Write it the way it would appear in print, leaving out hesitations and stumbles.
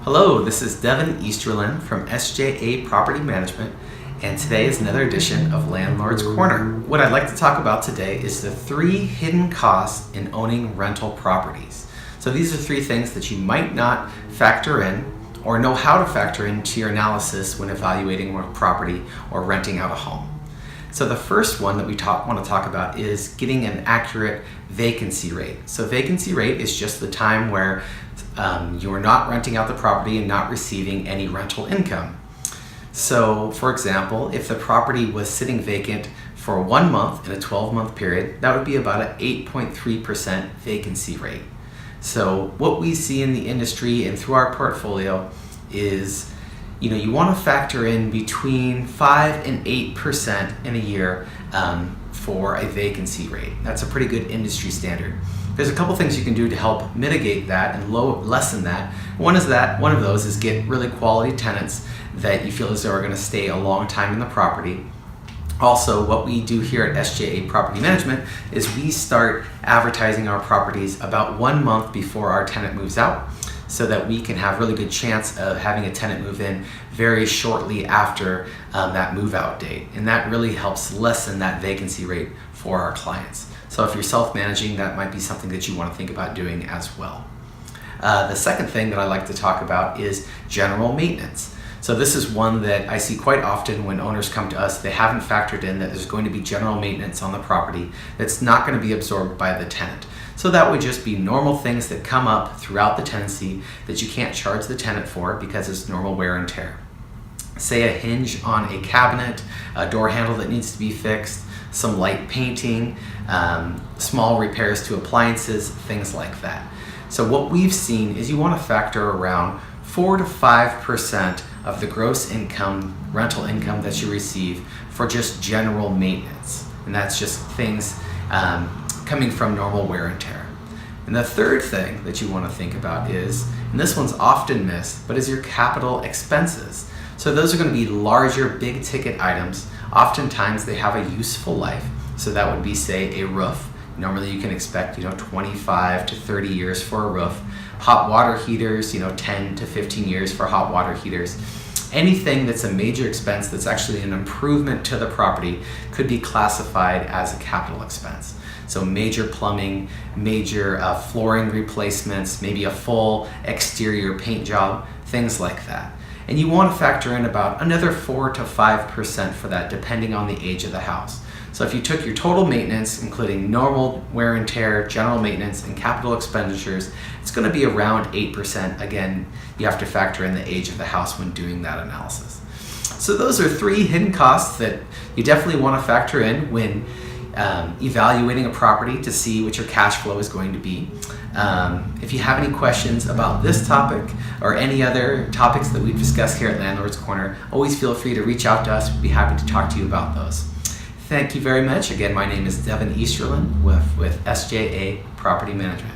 Hello, this is Devin Easterlin from SJA Property Management, and today is another edition of Landlord's Corner. What I'd like to talk about today is the 3 hidden costs in owning rental properties. So these are 3 things that you might not factor in or know how to factor into your analysis when evaluating a property or renting out a home. So the first one that we want to talk about is getting an accurate vacancy rate. So vacancy rate is just the time where you are not renting out the property and not receiving any rental income. So for example, if the property was sitting vacant for 1 month in a 12-month period, that would be about an 8.3% vacancy rate. So what we see in the industry and through our portfolio is, you want to factor in between 5 and 8% in a year for a vacancy rate. That's a pretty good industry standard. There's a couple things you can do to help mitigate that and lessen that. One of those is get really quality tenants that you feel as though are going to stay a long time in the property. Also, what we do here at SJA Property Management is we start advertising our properties about 1 month before our tenant moves out, so that we can have really good chance of having a tenant move in very shortly after that move out date. And that really helps lessen that vacancy rate for our clients. So if you're self-managing, that might be something that you want to think about doing as well. The second thing that I like to talk about is general maintenance. So this is one that I see quite often when owners come to us. They haven't factored in that there's going to be general maintenance on the property that's not going to be absorbed by the tenant. So that would just be normal things that come up throughout the tenancy that you can't charge the tenant for because it's normal wear and tear. Say a hinge on a cabinet, a door handle that needs to be fixed, some light painting, small repairs to appliances, things like that. So what we've seen is you want to factor around 4 to 5% of the gross income, rental income that you receive for just general maintenance. And that's just things coming from normal wear and tear. And the third thing that you want to think about is, and this one's often missed, but is your capital expenses. So those are going to be larger, big ticket items. Oftentimes they have a useful life. So that would be, say, a roof. Normally you can expect 25 to 30 years for a roof. Hot water heaters, 10 to 15 years for hot water heaters. Anything that's a major expense that's actually an improvement to the property could be classified as a capital expense. So major plumbing, major flooring replacements, maybe a full exterior paint job, things like that. And you want to factor in about another 4 to 5% for that, depending on the age of the house. So if you took your total maintenance, including normal wear and tear, general maintenance, and capital expenditures, it's going to be around 8%. Again, you have to factor in the age of the house when doing that analysis. So those are 3 hidden costs that you definitely want to factor in when evaluating a property to see what your cash flow is going to be. If you have any questions about this topic or any other topics that we've discussed here at Landlord's Corner, always feel free to reach out to us. We'd be happy to talk to you about those. Thank you very much. Again, my name is Devin Easterlin with SJA Property Management.